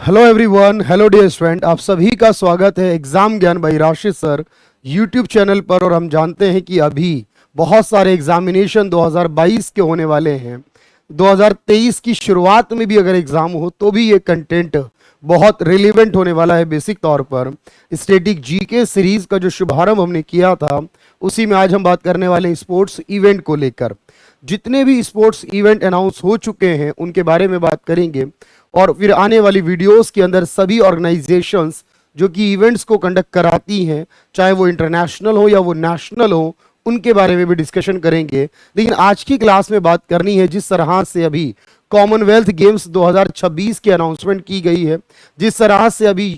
Hello everyone, hello dear student, आप सभी का स्वागत है exam Gyan by Rashid sir YouTube channel पर। और हम जानते हैं कि अभी बहुत सारे एग्जामिनेशन 2022 के होने वाले हैं। 2023 की शुरुआत में भी अगर एग्जाम हो तो भी ये कंटेंट बहुत रिलेवेंट होने वाला है। बेसिक तौर पर स्टैटिक जीके सीरीज का जो शुभारंभ हमने किया था उसी में आज हम बात करने वाले स्पोर्ट्स इवेंट को लेकर। जितने भी स्पोर्ट्स इवेंट अनाउंस हो चुके हैं उनके बारे में बात करेंगे और फिर आने वाली वीडियोस के अंदर सभी ऑर्गेनाइजेशंस जो कि इवेंट्स को कंडक्ट कराती हैं, चाहे वो इंटरनेशनल हो या वो नेशनल हो, उनके बारे में भी डिस्कशन करेंगे। लेकिन आज की क्लास में बात करनी है जिस तरह से अभी कॉमनवेल्थ गेम्स 2026 की अनाउंसमेंट की गई है, जिस तरह से अभी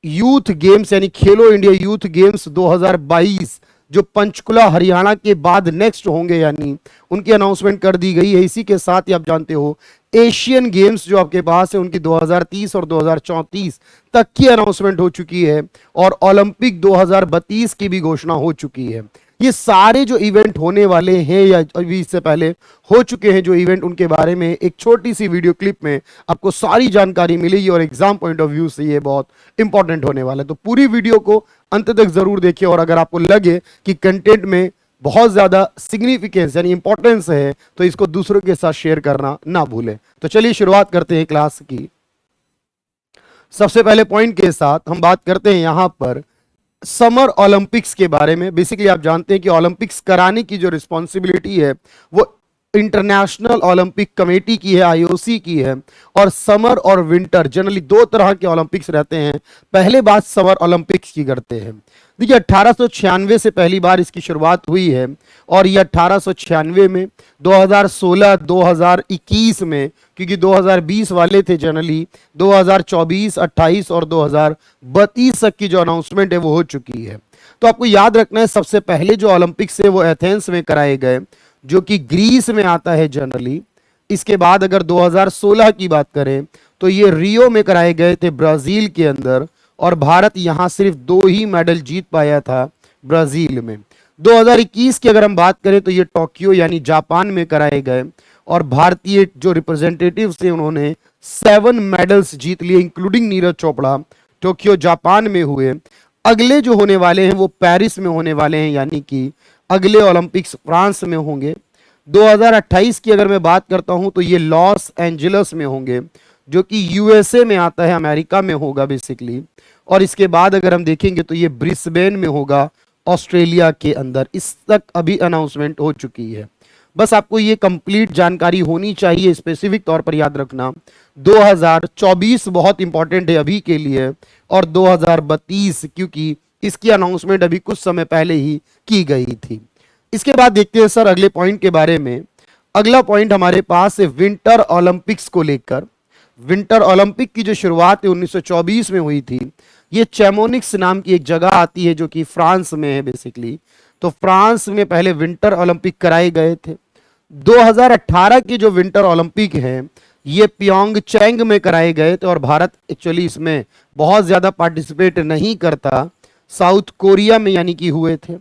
यूथ गेम्स यानी खेलो इंडिया यूथ गेम्स 2022 जो पंचकुला हरियाणा के बाद नेक्स्ट होंगे यानी उनकी अनाउंसमेंट कर दी गई है। इसी के साथ ही आप जानते हो एशियन गेम्स जो आपके पास है उनकी 2030 और 2034 तक की अनाउंसमेंट हो चुकी है और ओलंपिक 2032 की भी घोषणा हो चुकी है। ये सारे जो इवेंट होने वाले हैं या अभी इससे पहले हो चुके हैं जो इवेंट, उनके बारे में एक छोटी सी वीडियो क्लिप में आपको सारी जानकारी मिलेगी और एग्जाम पॉइंट ऑफ व्यू से ये बहुत इंपॉर्टेंट होने वाला है। तो पूरी वीडियो को अंत तक जरूर देखिए और अगर आपको लगे कि कंटेंट में बहुत ज्यादा सिग्निफिकेंस यानी इंपॉर्टेंस है तो इसको दूसरों के साथ शेयर करना ना भूलें। तो चलिए शुरुआत करते हैं क्लास की। सबसे पहले पॉइंट के साथ हम बात करते हैं यहां पर समर ओलंपिक्स के बारे में। बेसिकली आप जानते हैं कि ओलंपिक्स कराने की जो रिस्पॉन्सिबिलिटी है वो इंटरनेशनल ओलंपिक कमेटी की है, आईओसी की है। और समर और विंटर जनरली दो तरह के ओलंपिक्स रहते हैं। पहले बात समर ओलंपिक्स की करते हैं। देखिए 1896 से पहली बार इसकी शुरुआत हुई है और ये 1896 में 2016, 2021 में, क्योंकि 2020 वाले थे जनरली 2024, 28 और 2032 तक की जो अनाउंसमेंट है वो हो चुकी है। तो आपको याद रखना है सबसे पहले जो ओलंपिक्स है वो एथेंस में कराए गए जो कि ग्रीस में आता है जनरली। इसके बाद अगर 2016 की बात करें तो ये रियो में कराए गए थे ब्राजील के अंदर और भारत यहां सिर्फ 2 ही मेडल जीत पाया था ब्राजील में। 2021 की अगर हम बात करें तो ये टोक्यो यानी जापान में कराए गए और भारतीय जो रिप्रेजेंटेटिव्स थे उन्होंने 7 मेडल्स जीत लिए including Neeraj Chopra. Tokyo Japan में हुए। अगले जो होने वाले हैं वो पेरिस में होने वाले हैं यानी कि अगले ओलंपिक्स फ्रांस में होंगे। 2028 की अगर मैं बात करता हूं तो ये लॉस एंजलिस में होंगे जो कि यूएसए में आता है, अमेरिका में होगा बेसिकली। और इसके बाद अगर हम देखेंगे तो ये ब्रिस्बेन में होगा ऑस्ट्रेलिया के अंदर। इस तक अभी अनाउंसमेंट हो चुकी है। बस आपको ये कंप्लीट जानकारी होनी चाहिए, स्पेसिफिक तौर पर याद रखना 2024 बहुत इंपॉर्टेंट है अभी के लिए और 2032 क्योंकि इसकी अनाउंसमेंट अभी कुछ समय पहले ही की गई थी। इसके बाद देखते हैं सर अगले पॉइंट के बारे में। अगला पॉइंट हमारे पास है विंटर ओलंपिक्स को लेकर। विंटर ओलंपिक की जो शुरुआत है 1924 में हुई थी। ये चैमोनिक्स नाम की एक जगह आती है जो कि फ्रांस में है बेसिकली। तो फ्रांस में पहले विंटर ओलंपिक कराए गए थे। 2018 के जो विंटर ओलंपिक हैं ये प्योंगचैंग में कराए गए थे और भारत एक्चुअली इसमें बहुत ज्यादा पार्टिसिपेट नहीं करता, साउथ कोरिया में यानी कि हुए थे।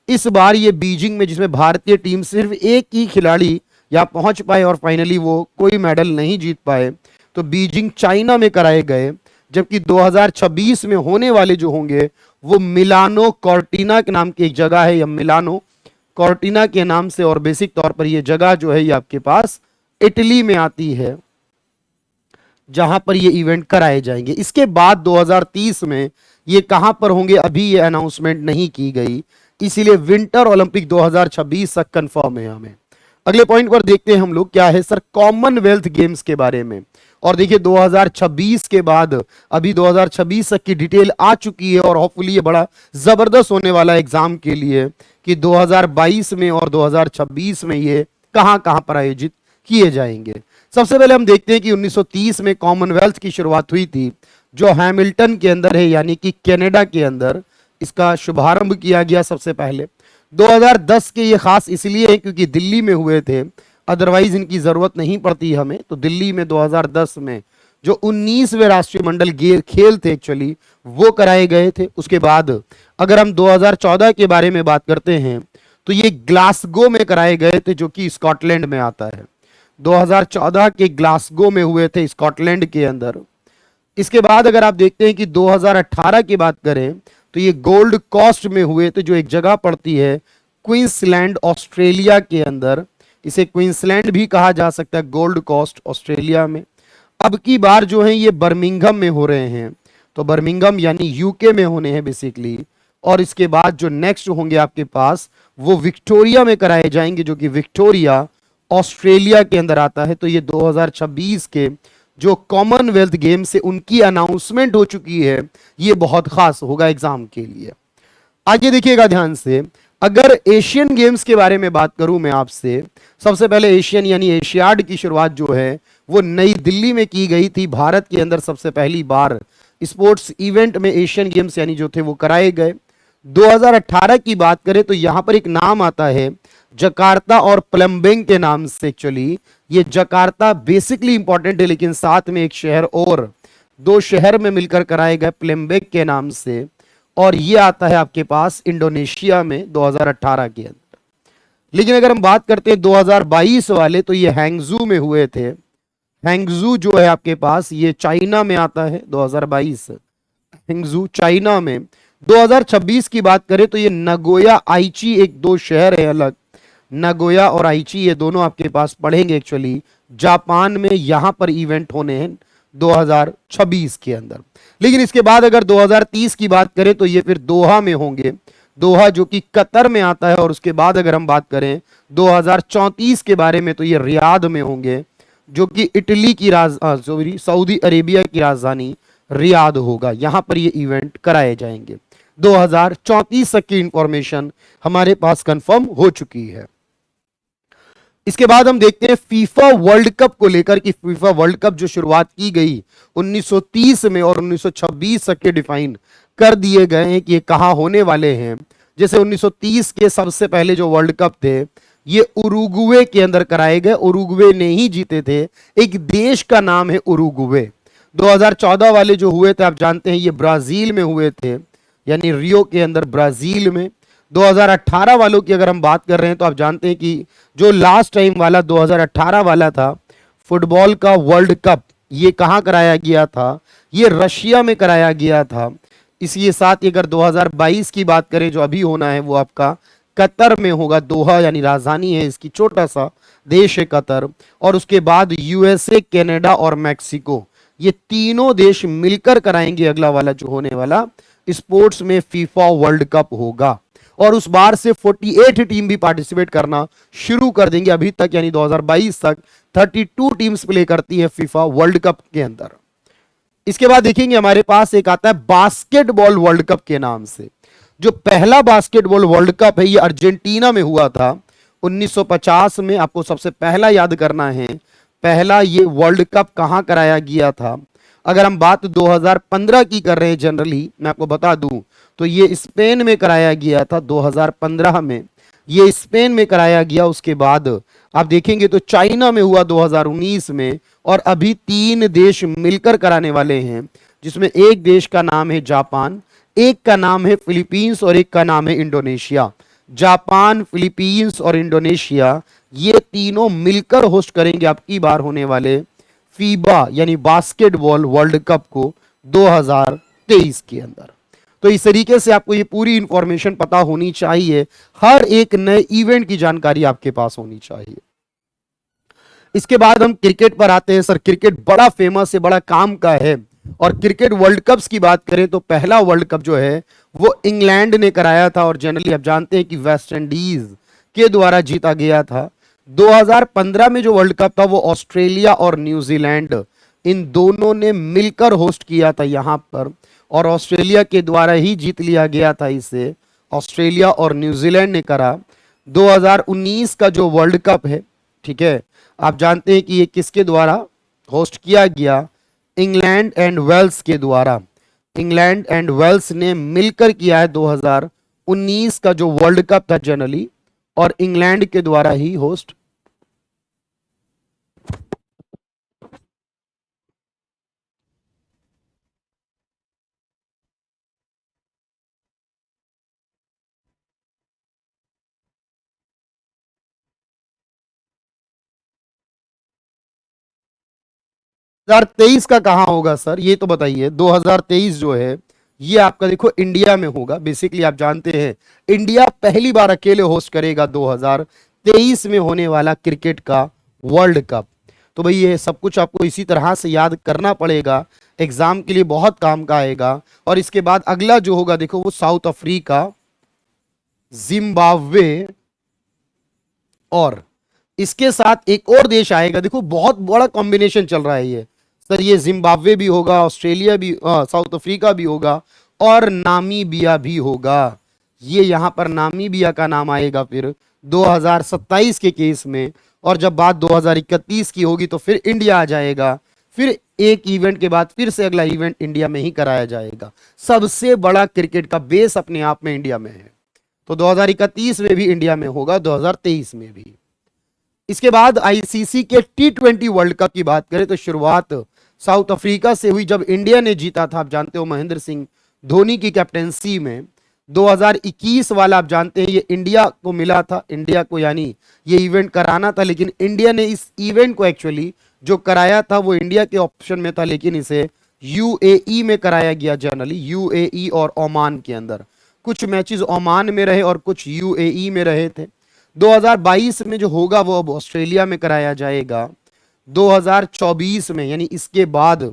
इस बार ये बीजिंग में जिसमें भारतीय टीम सिर्फ एक ही खिलाड़ी यहाँ पहुंच पाए और फाइनली वो कोई मेडल नहीं जीत पाए। तो बीजिंग चाइना में कराए गए। जबकि 2026 में होने वाले जो होंगे वो मिलानो कॉर्टिना के नाम की एक जगह है या मिलानो कॉर्टिना के नाम से, और बेसिक तौर पर ये जगह जो है ये आपके पास इटली में आती है जहां पर ये इवेंट कराए जाएंगे। इसके बाद 2030 में ये कहां पर होंगे अभी ये अनाउंसमेंट नहीं की गई, इसीलिए विंटर ओलंपिक 2026 तक कंफर्म है हमें। अगले पॉइंट पर देखते हैं हम लोग क्या है सर कॉमनवेल्थ गेम्स के बारे में। और देखिए 2026 के बाद अभी 2026 तक की डिटेल आ चुकी है और होपफुली ये बड़ा जबरदस्त होने वाला है एग्जाम के लिए कि 2022 में और 2026 में ये कहां कहां पर आयोजित किए जाएंगे। सबसे पहले हम देखते हैं कि 1930 में कॉमनवेल्थ की शुरुआत हुई थी जो हैमिल्टन के अंदर है यानी कि कनाडा के अंदर इसका शुभारंभ किया गया सबसे पहले। 2010 के ये खास इसलिए है क्योंकि दिल्ली में हुए थे, अदरवाइज इनकी जरूरत नहीं पड़ती हमें। तो दिल्ली में 2010 में जो 19वें राष्ट्रीय मंडल खेल थे एक्चुअली वो कराए गए थे। उसके बाद अगर हम 2014 के बारे में बात करते हैं तो ये ग्लासगो में कराए गए थे जो कि स्कॉटलैंड में आता है। 2014 के ग्लासगो में हुए थे स्कॉटलैंड के अंदर। इसके बाद अगर आप देखते हैं कि 2018 की बात करें तो ये गोल्ड कोस्ट में हुए थे, जो एक जगह पड़ती है क्वींसलैंड ऑस्ट्रेलिया के अंदर। इसे क्वींसलैंड भी कहा जा सकता है, गोल्ड कोस्ट ऑस्ट्रेलिया में। अब की बार जो है ये बर्मिंघम में हो रहे हैं, तो बर्मिंघम यानी यूके में होने हैं बेसिकली। और इसके बाद जो नेक्स्ट होंगे आपके पास वो विक्टोरिया में कराए जाएंगे, जो कि विक्टोरिया ऑस्ट्रेलिया के अंदर आता है। तो ये 2026 के जो कॉमनवेल्थ गेम से उनकी अनाउंसमेंट हो चुकी है, ये बहुत खास होगा एग्जाम के लिए। आगे देखिएगा ध्यान से, अगर एशियन गेम्स के बारे में बात करूं मैं आपसे, सबसे पहले एशियन यानी एशियाड की शुरुआत जो है वो नई दिल्ली में की गई थी। भारत के अंदर सबसे पहली बार स्पोर्ट्स इवेंट में एशियन गेम्स यानी जो थे वो कराए गए। 2018 की बात करें तो यहां पर एक नाम आता है जकार्ता और प्लम्बिंग के नाम से। एक्चुअली ये जकार्ता बेसिकली इंपॉर्टेंट है, लेकिन साथ में एक शहर और, दो शहर में मिलकर कराए गए प्लम्बिंग के नाम से। और ये आता है आपके पास इंडोनेशिया में 2018 के अंदर। लेकिन अगर हम बात करते हैं 2022 वाले, तो ये हैंगजू में हुए थे। हैंगजू जो है आपके पास ये चाइना में आता है, 2022 हैंगजू चाइना में। 2026 की बात करें तो ये नगोया आइची, एक दो शहर है अलग, नगोया और आइची, ये दोनों आपके पास पढ़ेंगे एक्चुअली जापान में। यहां पर इवेंट होने हैं 2026 के अंदर। लेकिन इसके बाद अगर 2030 की बात करें तो ये फिर दोहा में होंगे, दोहा जो कि कतर में आता है। और उसके बाद अगर हम बात करें 2034 के बारे में तो ये रियाद में होंगे, जो कि इटली की सॉरी सऊदी अरेबिया की राजधानी रियाद होगा। यहां पर ये इवेंट कराए जाएंगे। 2034 तक की इंफॉर्मेशन हमारे पास कंफर्म हो चुकी है। इसके बाद हम देखते हैं फीफा वर्ल्ड कप को लेकर कि फीफा वर्ल्ड कप जो शुरुआत की गई 1930 में और 1926 तक के डिफाइन कर दिए गए हैं कि ये कहां होने वाले हैं। जैसे 1930 के सबसे पहले जो वर्ल्ड कप थे ये उरुग्वे के अंदर कराए गए, उरुग्वे ने ही जीते थे। एक देश का नाम है उरुग्वे। 2014 वाले जो हुए थे आप जानते हैं ये ब्राजील में हुए थे, यानी रियो के अंदर ब्राजील में। 2018 वालों की अगर हम बात कर रहे हैं तो आप जानते हैं कि जो लास्ट टाइम वाला 2018 वाला था फुटबॉल का वर्ल्ड कप, ये कहां कराया गया था, ये रशिया में कराया गया था। इसके साथ ही अगर 2022 की बात करें जो अभी होना है वो आपका कतर में होगा, दोहा यानी राजधानी है इसकी, छोटा सा देश है कतर। और उसके बाद यूएसए, कनाडा और मैक्सिको, ये तीनों देश मिलकर कराएंगे अगला वाला जो होने वाला स्पोर्ट्स में फीफा वर्ल्ड कप होगा। और उस बार से 48 टीम भी पार्टिसिपेट करना शुरू कर देंगे। अभी तक यानी 2022 तक 32 टीम्स प्ले करती है फीफा वर्ल्ड कप के अंदर। इसके बाद देखेंगे हमारे पास एक आता है बास्केटबॉल वर्ल्ड कप के नाम से। जो पहला बास्केटबॉल वर्ल्ड कप है ये अर्जेंटीना में हुआ था 1950 में। आपको सबसे पहला याद करना है पहला ये वर्ल्ड कप कहां कराया गया था। अगर हम बात 2015 की कर रहे हैं जनरली मैं आपको बता दूं तो ये स्पेन में कराया गया था 2015 में, ये स्पेन में कराया गया। उसके बाद आप देखेंगे तो चाइना में हुआ 2019 में। और अभी तीन देश मिलकर कराने वाले हैं, जिसमें एक देश का नाम है जापान, एक का नाम है फिलीपींस और एक का नाम है इंडोनेशिया। जापान, फिलीपींस और इंडोनेशिया ये तीनों मिलकर होस्ट करेंगे आपकी बार होने वाले फीबा यानी बास्केटबॉल वर्ल्ड कप को 2023 के अंदर। तो इस तरीके से आपको ये पूरी इंफॉर्मेशन पता होनी चाहिए, हर एक नए इवेंट की जानकारी आपके पास होनी चाहिए। इसके बाद हम क्रिकेट पर आते हैं। सर क्रिकेट बड़ा फेमस है, बड़ा काम का है। और क्रिकेट वर्ल्ड कप्स की बात करें तो पहला वर्ल्ड कप जो है वो इंग्लैंड ने कराया था, और जनरली आप जानते हैं कि वेस्ट इंडीज के द्वारा जीता गया था। 2015 में जो वर्ल्ड कप था वो ऑस्ट्रेलिया और न्यूजीलैंड इन दोनों ने मिलकर होस्ट किया था यहां पर, और ऑस्ट्रेलिया के द्वारा ही जीत लिया गया था इसे। ऑस्ट्रेलिया और न्यूजीलैंड ने करा। 2019 का जो वर्ल्ड कप है, ठीक है, आप जानते हैं कि ये किसके द्वारा होस्ट किया गया, इंग्लैंड एंड वेल्स के द्वारा। इंग्लैंड एंड वेल्स ने मिलकर किया है 2019 का जो वर्ल्ड कप था जनरली, और इंग्लैंड के द्वारा ही होस्ट। 2023 का कहाँ होगा सर, ये तो बताइए। 2023 जो है ये आपका देखो इंडिया में होगा। बेसिकली आप जानते हैं इंडिया पहली बार अकेले होस्ट करेगा 2023 में होने वाला क्रिकेट का वर्ल्ड कप। तो भाई ये सब कुछ आपको इसी तरह से याद करना पड़ेगा, एग्जाम के लिए बहुत काम का आएगा। और इसके बाद अगला जो होगा देखो वो साउथ अफ्रीका, जिम्बाब्वे और इसके साथ एक और देश आएगा। देखो बहुत बड़ा कॉम्बिनेशन चल रहा है ये सर, ये जिम्बाब्वे भी होगा, ऑस्ट्रेलिया भी, साउथ अफ्रीका भी होगा और नामीबिया भी होगा। ये यहां पर नामीबिया का नाम आएगा फिर 2027 के केस में। और जब बात 2031 की होगी तो फिर इंडिया आ जाएगा। फिर एक इवेंट के बाद फिर से अगला इवेंट इंडिया में ही कराया जाएगा। सबसे बड़ा क्रिकेट का बेस अपने आप में इंडिया में है। तो 2031 में भी इंडिया में होगा, 2023 में भी। इसके बाद आईसीसी के T20 वर्ल्ड कप की बात करें तो शुरुआत साउथ अफ्रीका से हुई जब इंडिया ने जीता था, आप जानते हो महेंद्र सिंह धोनी की कैप्टेंसी में। 2021 वाला आप जानते हैं ये इंडिया को मिला था, इंडिया को यानी ये इवेंट कराना था, लेकिन इंडिया ने इस इवेंट को एक्चुअली जो कराया था वो इंडिया के ऑप्शन में था, लेकिन इसे यूएई में कराया गया। जनरली यूएई और ओमान के अंदर कुछ मैचेस ओमान में रहे और कुछ यूएई में रहे थे। 2022 में जो होगा वो अब ऑस्ट्रेलिया में कराया जाएगा। 2024 में यानी इसके बाद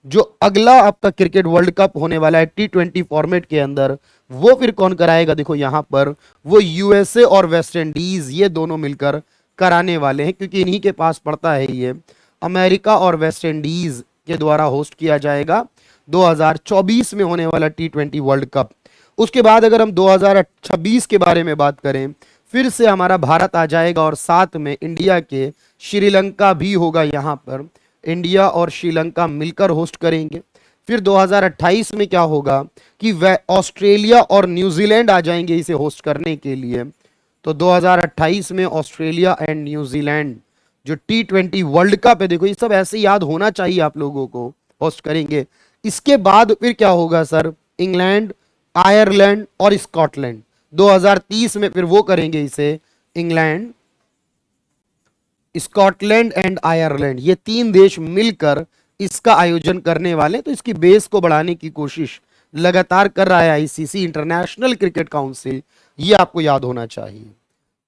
जो अगला आपका क्रिकेट वर्ल्ड कप होने वाला है T20 फॉर्मेट के अंदर, वो फिर कौन कराएगा देखो यहां पर वो यूएसए और वेस्ट इंडीज ये दोनों मिलकर कराने वाले हैं, क्योंकि इन्हीं के पास पड़ता है ये। अमेरिका और वेस्ट इंडीज के द्वारा होस्ट किया जाएगा 2024 में होने वाला T20 वर्ल्ड कप। उसके बाद अगर हम 2026 के बारे में बात करें, फिर से हमारा भारत आ जाएगा और साथ में इंडिया के श्रीलंका भी होगा। यहाँ पर इंडिया और श्रीलंका मिलकर होस्ट करेंगे। फिर 2028 में क्या होगा कि वह ऑस्ट्रेलिया और न्यूजीलैंड आ जाएंगे इसे होस्ट करने के लिए। तो 2028 में ऑस्ट्रेलिया एंड न्यूजीलैंड जो T20 वर्ल्ड कप है, देखो ये सब ऐसे याद होना चाहिए आप लोगों को, होस्ट करेंगे। इसके बाद फिर क्या होगा सर, इंग्लैंड, आयरलैंड और स्कॉटलैंड 2030 में फिर वो करेंगे इसे। इंग्लैंड, स्कॉटलैंड एंड आयरलैंड ये तीन देश मिलकर इसका आयोजन करने वाले। तो इसकी बेस को बढ़ाने की कोशिश लगातार कर रहा है आईसीसी, इंटरनेशनल क्रिकेट काउंसिल, ये आपको याद होना चाहिए।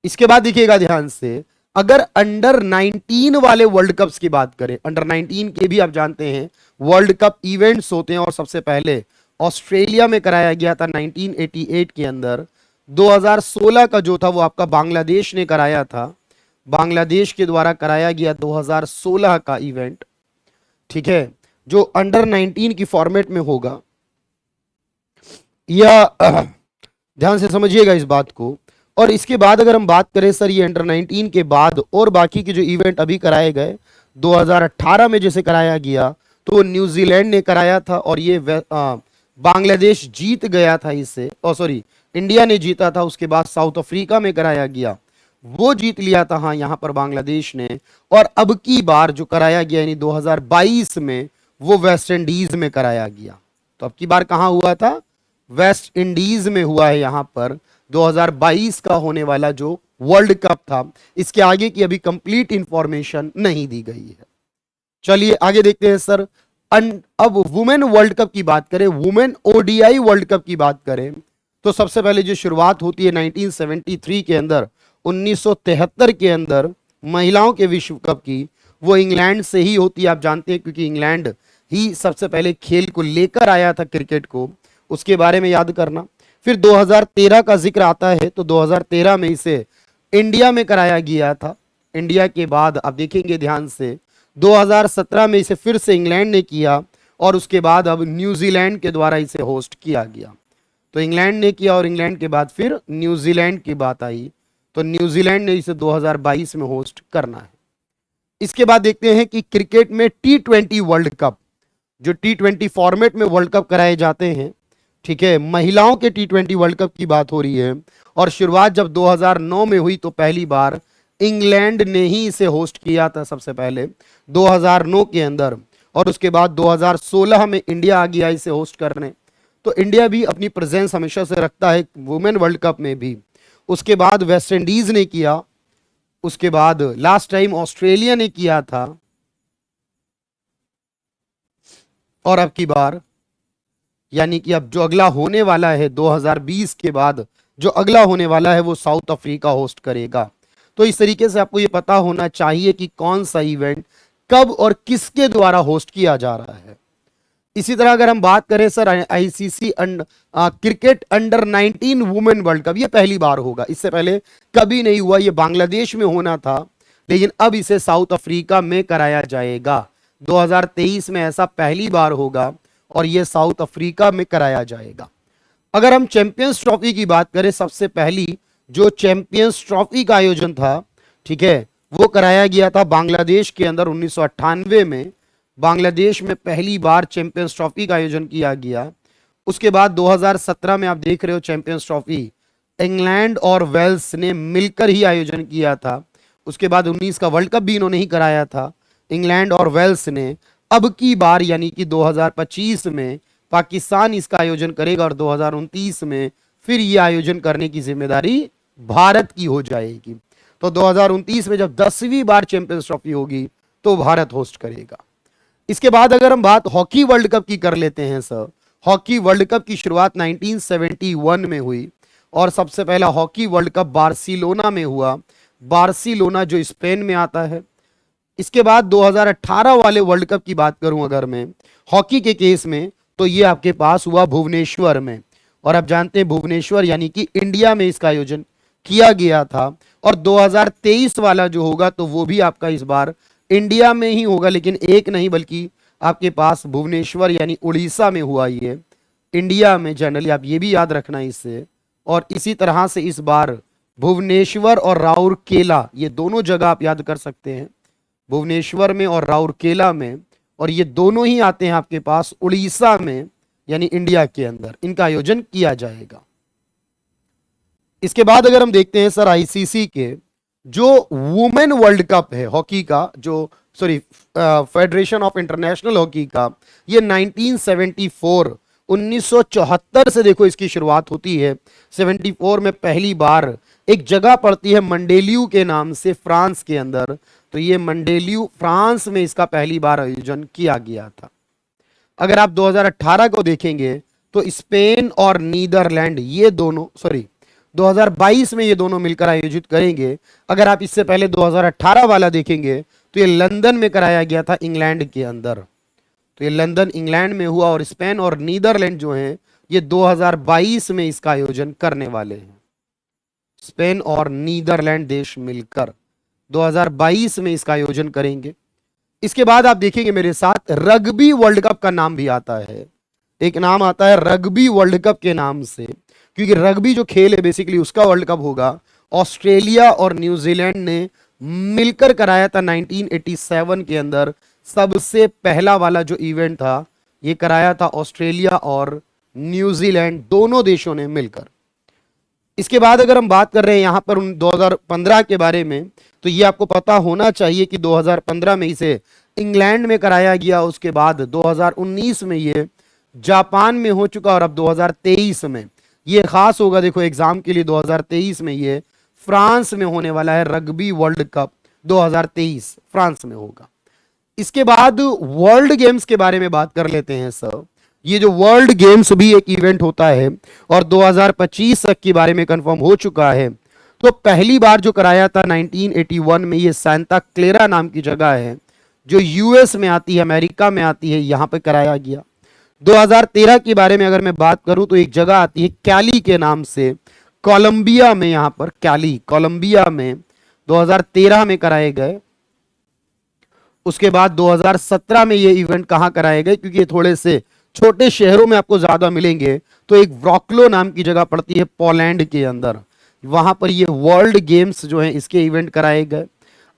इसके बाद देखिएगा ध्यान से, अगर अंडर 19 वाले वर्ल्ड कप्स की बात करें, अंडर 19 के भी आप जानते हैं वर्ल्ड कप इवेंट्स होते हैं और सबसे पहले ऑस्ट्रेलिया में कराया गया था 1988 के अंदर। 2016 का जो था वो आपका बांग्लादेश ने कराया था, बांग्लादेश के द्वारा कराया गया 2016 का इवेंट, ठीक है, जो अंडर 19 की फॉर्मेट में होगा। या ध्यान से समझिएगा इस बात को। और इसके बाद अगर हम बात करें सर ये अंडर 19 के बाद और बाकी के जो इवेंट अभी कराए गए, 2018 में जैसे कराया गया तो न्यूजीलैंड ने कराया था और ये बांग्लादेश जीत गया था इससे, सॉरी इंडिया ने जीता था। उसके बाद साउथ अफ्रीका में कराया गया, वो जीत लिया था हाँ यहाँ पर बांग्लादेश ने। और अब की बार जो कराया गया यानी 2022 में वो वेस्ट इंडीज में कराया गया। तो अब की बार कहाँ हुआ था, वेस्ट इंडीज में हुआ है यहाँ पर 2022 का होने वाला जो वर्ल्ड कप था। इसके आगे की अभी कंप्लीट इंफॉर्मेशन नहीं दी गई है। चलिए आगे देखते हैं सर। अब वुमेन वर्ल्ड कप की बात करें, वुमेन ओडीआई वर्ल्ड कप की बात करें तो सबसे पहले जो शुरुआत होती है 1973 के अंदर, 1973 के अंदर महिलाओं के विश्व कप की, वो इंग्लैंड से ही होती है। आप जानते हैं क्योंकि इंग्लैंड ही सबसे पहले खेल को लेकर आया था क्रिकेट को, उसके बारे में याद करना। फिर 2013 का जिक्र आता है तो 2013 में इसे इंडिया में कराया गया था। इंडिया के बाद आप देखेंगे ध्यान से 2017 में इसे फिर से इंग्लैंड ने किया और उसके बाद अब न्यूजीलैंड के द्वारा इसे होस्ट किया गया। तो इंग्लैंड ने किया और इंग्लैंड के बाद फिर न्यूजीलैंड की बात आई, तो न्यूजीलैंड ने इसे 2022 में होस्ट करना है। इसके बाद देखते हैं कि क्रिकेट में T20 वर्ल्ड कप, जो T20 फॉर्मेट में वर्ल्ड कप कराए जाते हैं, ठीक है, महिलाओं के T20 वर्ल्ड कप की बात हो रही है। और शुरुआत जब 2009 में हुई तो पहली बार इंग्लैंड ने ही इसे होस्ट किया था सबसे पहले 2009 के अंदर। और उसके बाद 2016 में इंडिया आ गया इसे होस्ट करने। तो इंडिया भी अपनी प्रेजेंस हमेशा से रखता है वुमेन वर्ल्ड कप में भी। उसके बाद वेस्ट इंडीज ने किया, उसके बाद लास्ट टाइम ऑस्ट्रेलिया ने किया था, और अब की बार यानी कि अब जो अगला होने वाला है 2020 के बाद जो अगला होने वाला है वो साउथ अफ्रीका होस्ट करेगा। तो इस तरीके से आपको ये पता होना चाहिए कि कौन सा इवेंट कब और किसके द्वारा होस्ट किया जा रहा है। इसी तरह अगर हम बात करें sir ICC cricket under 19 women world cup, ये पहली बार होगा, इससे पहले कभी नहीं हुआ। ये बांग्लादेश में होना था लेकिन अब इसे साउथ अफ्रीका में कराया जाएगा। 2023 में ऐसा पहली बार होगा और ये साउथ अफ्रीका में कराया जाएगा। अगर हम चैंपियंस ट्रॉफी की बात करें, सबसे पहली जो चैंपियंस ट्रॉफी का आयोजन था, ठीक है, वो कराया गया था बांग्लादेश के अंदर 1998 में। बांग्लादेश में पहली बार चैंपियंस ट्रॉफी का आयोजन किया गया। उसके बाद 2017 में आप देख रहे हो चैंपियंस ट्रॉफी इंग्लैंड और वेल्स ने मिलकर ही आयोजन किया था। उसके बाद 19 का वर्ल्ड कप भी इन्होंने ही कराया था, इंग्लैंड और वेल्स ने। अब की बार यानी कि 2025 में पाकिस्तान इसका आयोजन करेगा और 2029 में फिर ये आयोजन करने की जिम्मेदारी भारत की हो जाएगी। तो 2029 में जब 10वीं बार चैंपियंस ट्रॉफी होगी तो भारत होस्ट करेगा। इसके बाद अगर हम बात हॉकी वर्ल्ड कप की कर लेते हैं सर, हॉकी वर्ल्ड कप की शुरुआत 1971 में हुई और सबसे पहला हॉकी वर्ल्ड कप बार्सिलोना में हुआ। बार्सिलोना जो स्पेन में आता है। इसके बाद 2018 वाले वर्ल्ड कप की बात करूं अगर मैं हॉकी के केस में, तो ये आपके पास हुआ भुवनेश्वर में। और आप जानते हैं भुवनेश्वर यानी कि इंडिया में इसका आयोजन किया गया था। और 2023 वाला जो होगा तो वो भी आपका इस बार इंडिया में ही होगा, लेकिन एक नहीं बल्कि आपके पास भुवनेश्वर यानी उड़ीसा में हुआ ये, इंडिया में जनरली, आप ये भी याद रखना इससे। और इसी तरह से इस बार भुवनेश्वर और राउरकेला, ये दोनों जगह आप याद कर सकते हैं, भुवनेश्वर में और राउरकेला में, और ये दोनों ही आते हैं आपके पास उड़ीसा में यानी इंडिया के अंदर। इनका आयोजन किया जाएगा। इसके बाद अगर हम देखते हैं सर आईसीसी के जो वुमेन वर्ल्ड कप है हॉकी का, जो फेडरेशन ऑफ इंटरनेशनल हॉकी का, ये 1974 से देखो इसकी शुरुआत होती है। 74 में पहली बार एक जगह पड़ती है मंडेलियू के नाम से फ्रांस के अंदर। तो ये मंडेलियू फ्रांस में इसका पहली बार आयोजन किया गया था। अगर आप 2018 को देखेंगे तो स्पेन और नीदरलैंड ये दोनों 2022 में ये दोनों मिलकर आयोजित करेंगे। अगर आप इससे पहले 2018 वाला देखेंगे तो ये लंदन में कराया गया था इंग्लैंड के अंदर। तो ये लंदन इंग्लैंड में हुआ और स्पेन और नीदरलैंड जो हैं ये 2022 में इसका आयोजन करने वाले हैं। स्पेन और नीदरलैंड देश मिलकर 2022 में इसका आयोजन करेंगे। इसके बाद आप देखेंगे मेरे साथ रग्बी वर्ल्ड कप का नाम भी आता है। एक नाम आता है रग्बी वर्ल्ड कप के नाम से, क्योंकि रग्बी जो खेल है बेसिकली उसका वर्ल्ड कप होगा। ऑस्ट्रेलिया और न्यूजीलैंड ने मिलकर कराया था 1987 के अंदर। सबसे पहला वाला जो इवेंट था ये कराया था ऑस्ट्रेलिया और न्यूजीलैंड दोनों देशों ने मिलकर। इसके बाद अगर हम बात कर रहे हैं यहां पर 2015 के बारे में, तो ये आपको पता होना चाहिए कि 2015 में इसे इंग्लैंड में कराया गया। उसके बाद 2019 में ये जापान में हो चुका और अब 2023 में ये खास होगा। देखो एग्जाम के लिए 2023 में ये फ्रांस में होने वाला है। रग्बी वर्ल्ड कप 2023 फ्रांस में होगा। इसके बाद वर्ल्ड गेम्स के बारे में बात कर लेते हैं सर। ये जो वर्ल्ड गेम्स भी एक इवेंट होता है और 2025 तक के बारे में कंफर्म हो चुका है। तो पहली बार जो कराया था 1981 में, ये सांता क्लेरा नाम की जगह है जो यूएस में आती है, अमेरिका में आती है, यहां पे कराया गया। 2013 के बारे में अगर मैं बात करूं तो एक जगह आती है कैली के नाम से, कोलंबिया में, यहां पर कैली कोलंबिया में 2013 में कराए गए। उसके बाद 2017 में ये इवेंट कहां कराए गए, क्योंकि ये थोड़े से छोटे शहरों में आपको ज्यादा मिलेंगे। तो एक व्रॉक्लो नाम की जगह पड़ती है पोलैंड के अंदर, वहां पर ये वर्ल्ड गेम्स जो है इसके इवेंट कराए गए।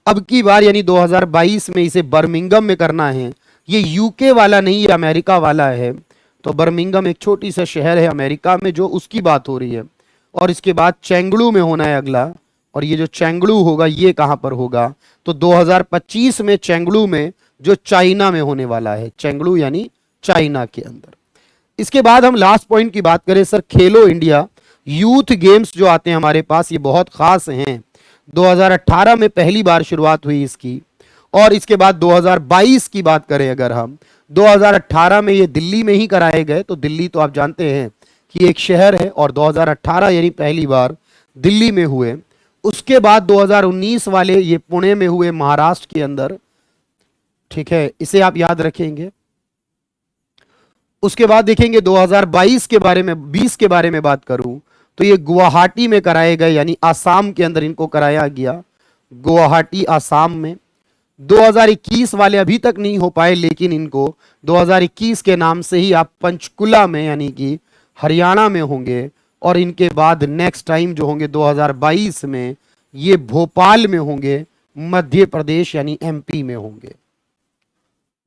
अब की बार यानी 2022 में इसे बर्मिंघम में करना है। ये यूके वाला नहीं, ये अमेरिका वाला है। तो बर्मिंघम एक छोटी सा शहर है अमेरिका में, जो उसकी बात हो रही है। और इसके बाद चेंगड़ू में होना है अगला। और ये जो चेंगड़ू होगा ये कहां पर होगा, तो 2025 में चेंगड़ू में, जो चाइना में होने वाला है। चेंगड़ू यानी चाइना के अंदर। इसके बाद हम लास्ट पॉइंट की बात करें सर, खेलो इंडिया यूथ गेम्स जो आते हैं हमारे पास, ये बहुत खास हैं। 2018 में पहली बार शुरुआत हुई इसकी। और इसके बाद 2022 की बात करें अगर हम, 2018 में ये दिल्ली में ही कराए गए। तो दिल्ली तो आप जानते हैं कि एक शहर है, और 2018 यानी पहली बार दिल्ली में हुए। उसके बाद 2019 वाले ये पुणे में हुए, महाराष्ट्र के अंदर। ठीक है, इसे आप याद रखेंगे। उसके बाद देखेंगे 2022 के बारे में, 20 के बारे में बात करूं तो ये गुवाहाटी में कराए गए, यानी आसाम के अंदर इनको कराया गया, गुवाहाटी आसाम में। 2021 वाले अभी तक नहीं हो पाए, लेकिन इनको 2021 के नाम से ही आप पंचकुला में यानी कि हरियाणा में होंगे। और इनके बाद नेक्स्ट टाइम जो होंगे 2022 में, ये भोपाल में होंगे, मध्य प्रदेश यानी एमपी में होंगे।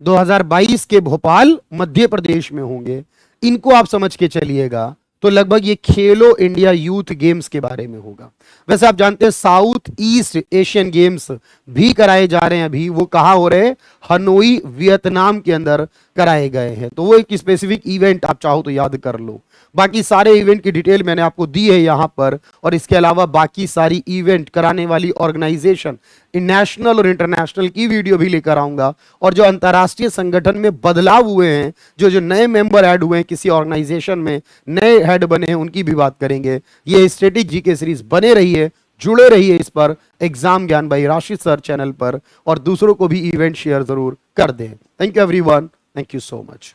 2022 के भोपाल मध्य प्रदेश में होंगे। इनको आप समझ के चलिएगा। तो लगभग ये खेलो इंडिया यूथ गेम्स के बारे में होगा। वैसे आप जानते हैं साउथ ईस्ट एशियन गेम्स भी कराए जा रहे हैं अभी। वो कहाँ हो रहे हैं? हनोई वियतनाम के अंदर कराए गए हैं। तो वो एक स्पेसिफिक इवेंट आप चाहो तो याद कर लो। बाकी सारे इवेंट की डिटेल मैंने आपको दी है यहां पर, और इसके अलावा बाकी सारी इवेंट कराने वाली ऑर्गेनाइजेशन नेशनल और इंटरनेशनल की वीडियो भी लेकर आऊंगा। और जो अंतर्राष्ट्रीय संगठन में बदलाव हुए हैं, जो जो नए मेंबर ऐड हुए हैं किसी ऑर्गेनाइजेशन में, नए हेड बने हैं, उनकी भी बात करेंगे। ये स्टैटिक जीके सीरीज बने रहिए, जुड़े रहिए इस पर, exam Gyan by Rashid sir channel पर, और दूसरों को भी इवेंट शेयर जरूर कर दें। Thank you everyone, thank you so much.